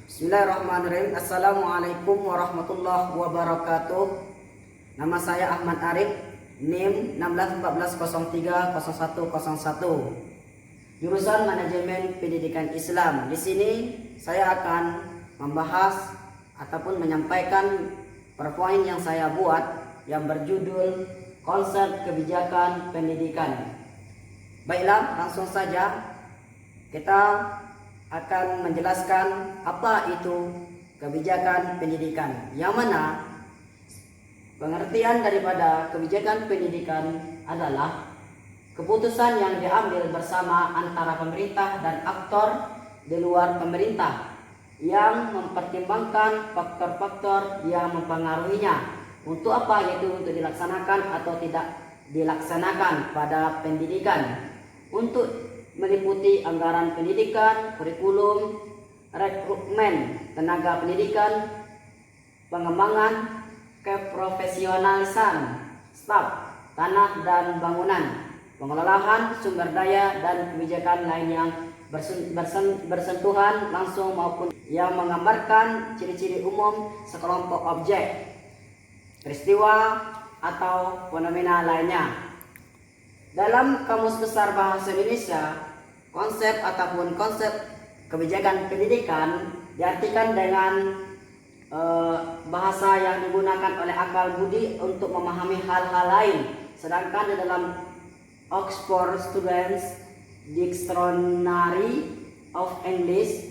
Bismillahirrahmanirrahim. Assalamualaikum warahmatullahi wabarakatuh. Nama saya Ahmad Arif, NIM 1614030101. Jurusan Manajemen Pendidikan Islam. Di sini saya akan membahas ataupun menyampaikan PowerPoint yang saya buat yang berjudul Konsep Kebijakan Pendidikan. Baiklah, langsung saja kita akan menjelaskan apa itu kebijakan pendidikan, yang mana pengertian daripada kebijakan pendidikan adalah keputusan yang diambil bersama antara pemerintah dan aktor di luar pemerintah yang mempertimbangkan faktor-faktor yang mempengaruhinya untuk apa, yaitu untuk dilaksanakan atau tidak dilaksanakan pada pendidikan, untuk meliputi anggaran pendidikan, kurikulum, rekrutmen tenaga pendidikan, pengembangan keprofesionalisan staf, tanah dan bangunan, pengelolaan sumber daya, dan kebijakan lain yang bersentuhan langsung maupun yang menggambarkan ciri-ciri umum sekelompok objek, peristiwa, atau fenomena lainnya. Dalam Kamus Besar Bahasa Indonesia, konsep ataupun konsep kebijakan pendidikan diartikan dengan bahasa yang digunakan oleh akal budi untuk memahami hal-hal lain. Sedangkan di dalam Oxford Students Dictionary of English,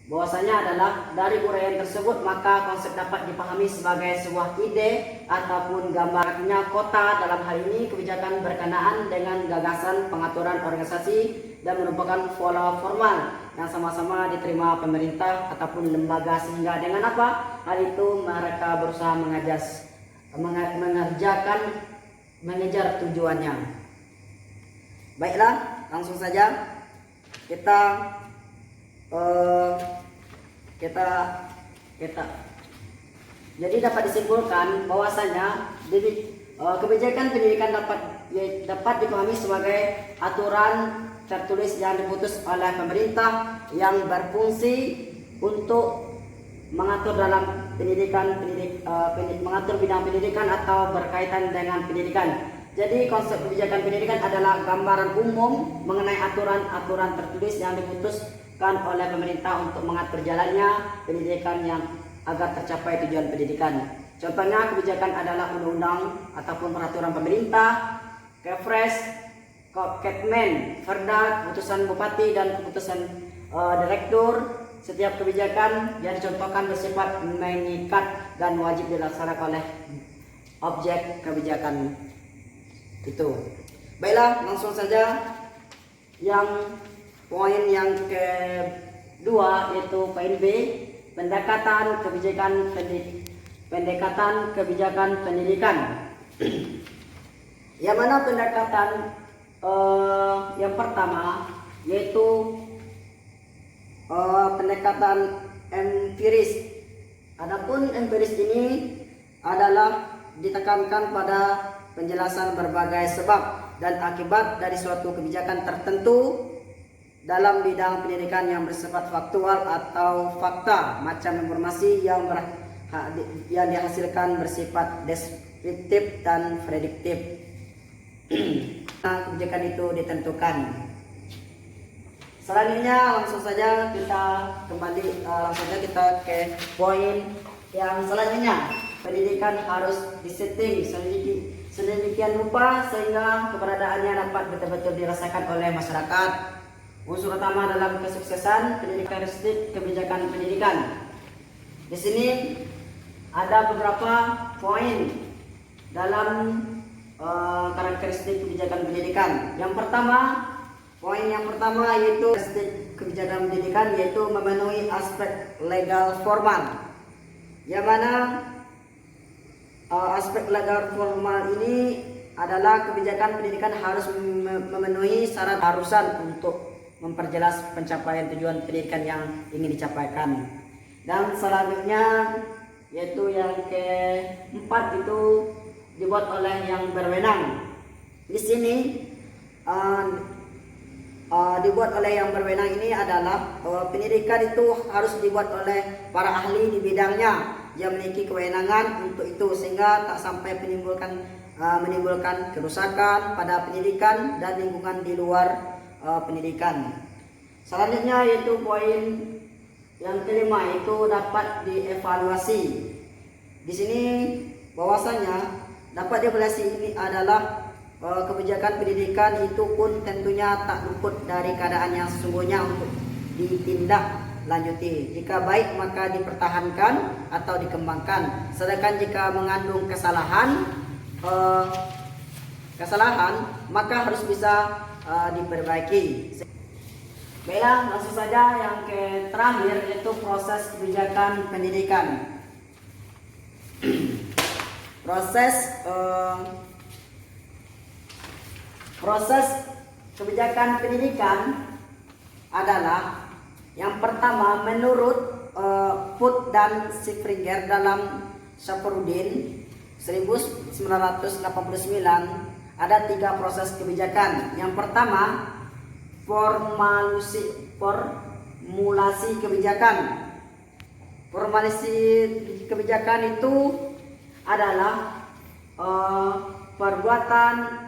bahwasanya adalah dari uraian tersebut maka konsep dapat dipahami sebagai sebuah ide ataupun gambar. Artinya kota dalam hal ini kebijakan berkenaan dengan gagasan pengaturan organisasi dan merupakan pola formal yang sama-sama diterima pemerintah ataupun lembaga, sehingga dengan apa hal itu mereka berusaha mengejar tujuannya. Baiklah, langsung saja kita jadi dapat disimpulkan bahwasanya kebijakan pendidikan dapat dipahami sebagai aturan tertulis yang diputus oleh pemerintah yang berfungsi untuk mengatur dalam mengatur bidang pendidikan atau berkaitan dengan pendidikan. Jadi konsep kebijakan pendidikan adalah gambaran umum mengenai aturan-aturan tertulis yang diputuskan oleh pemerintah untuk mengatur jalannya pendidikan yang agar tercapai tujuan pendidikan. Contohnya kebijakan adalah undang-undang ataupun peraturan pemerintah, Kepres, Kepmen, Perda, keputusan bupati, dan keputusan direktur. Setiap kebijakan yang dicontohkan bersifat mengikat dan wajib dilaksanakan oleh objek kebijakan itu. Baiklah, langsung saja yang poin yang kedua, yaitu poin B, pendekatan kebijakan pendidikan. Yang mana pendekatan yang pertama yaitu pendekatan empiris. Adapun empiris ini adalah ditekankan pada penjelasan berbagai sebab dan akibat dari suatu kebijakan tertentu dalam bidang pendidikan yang bersifat faktual atau fakta, macam informasi yang dihasilkan bersifat deskriptif dan prediktif. Kebijakan itu ditentukan. Selanjutnya langsung saja kita ke poin yang selanjutnya. Pendidikan harus disetting sedemikian rupa sehingga keberadaannya dapat betul-betul dirasakan oleh masyarakat. Unsur utama dalam kesuksesan pendidikan, karakteristik kebijakan pendidikan. Di sini ada beberapa poin dalam karakteristik kebijakan pendidikan. Poin yang pertama yaitu karakteristik kebijakan pendidikan, yaitu memenuhi aspek legal formal. Yang mana aspek legal formal ini adalah kebijakan pendidikan harus memenuhi syarat harusan untuk memperjelas pencapaian tujuan pendidikan yang ingin dicapaikan. Dan selanjutnya yaitu yang keempat, itu dibuat oleh yang berwenang. Di sini dibuat oleh yang berwenang ini adalah pendidikan itu harus dibuat oleh para ahli di bidangnya yang memiliki kewenangan untuk itu, sehingga tak sampai menimbulkan kerusakan pada pendidikan dan lingkungan di luar pendidikan. Selanjutnya yaitu poin yang kelima, itu dapat dievaluasi. Di sini bahwasanya dapat dievaluasi ini adalah kebijakan pendidikan itu pun tentunya tak luput dari keadaan yang sesungguhnya untuk ditindaklanjuti. Jika baik maka dipertahankan atau dikembangkan. Sedangkan jika mengandung kesalahan maka harus bisa diperbaiki. Baiklah, langsung saja yang terakhir yaitu proses kebijakan pendidikan. Proses kebijakan pendidikan adalah yang pertama, menurut Food dan Springer dalam Safarudin 1989 ada 3 proses kebijakan. Yang pertama, formulasi kebijakan. Formulasi kebijakan itu adalah perbuatan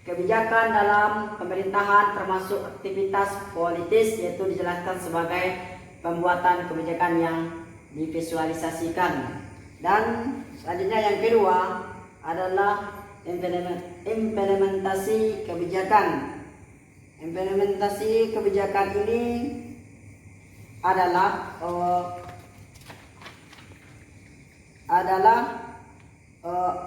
kebijakan dalam pemerintahan termasuk aktivitas politis, yaitu dijelaskan sebagai pembuatan kebijakan yang divisualisasikan. Dan selanjutnya yang kedua adalah implementasi kebijakan. Implementasi kebijakan ini adalah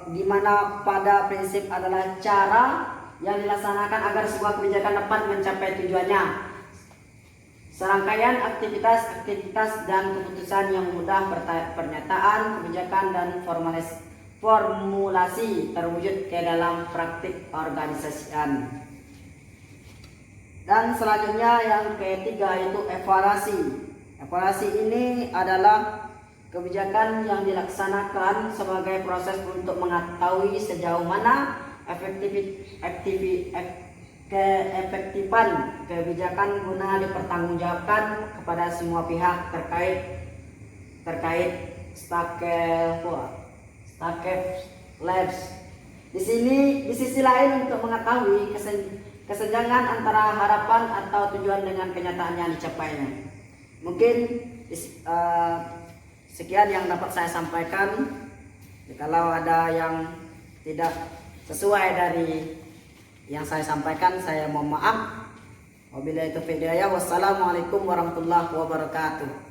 di mana pada prinsip adalah cara yang dilaksanakan agar sebuah kebijakan dapat mencapai tujuannya. Serangkaian aktivitas dan keputusan yang mudah pernyataan, kebijakan dan formulasi terwujud ke dalam praktik organisasian. Dan selanjutnya yang ketiga yaitu evaluasi. Evaluasi ini adalah kebijakan yang dilaksanakan sebagai proses untuk mengetahui sejauh mana keefektifan kebijakan guna dipertanggungjawabkan kepada semua pihak terkait stakeholders. Di sisi lain untuk mengetahui kesenjangan antara harapan atau tujuan dengan kenyataan yang dicapainya. Mungkin sekian yang dapat saya sampaikan. Kalau ada yang tidak sesuai dari yang saya sampaikan, saya mohon maaf. Wabillahi taufiq hidayah. Wassalamualaikum warahmatullahi wabarakatuh.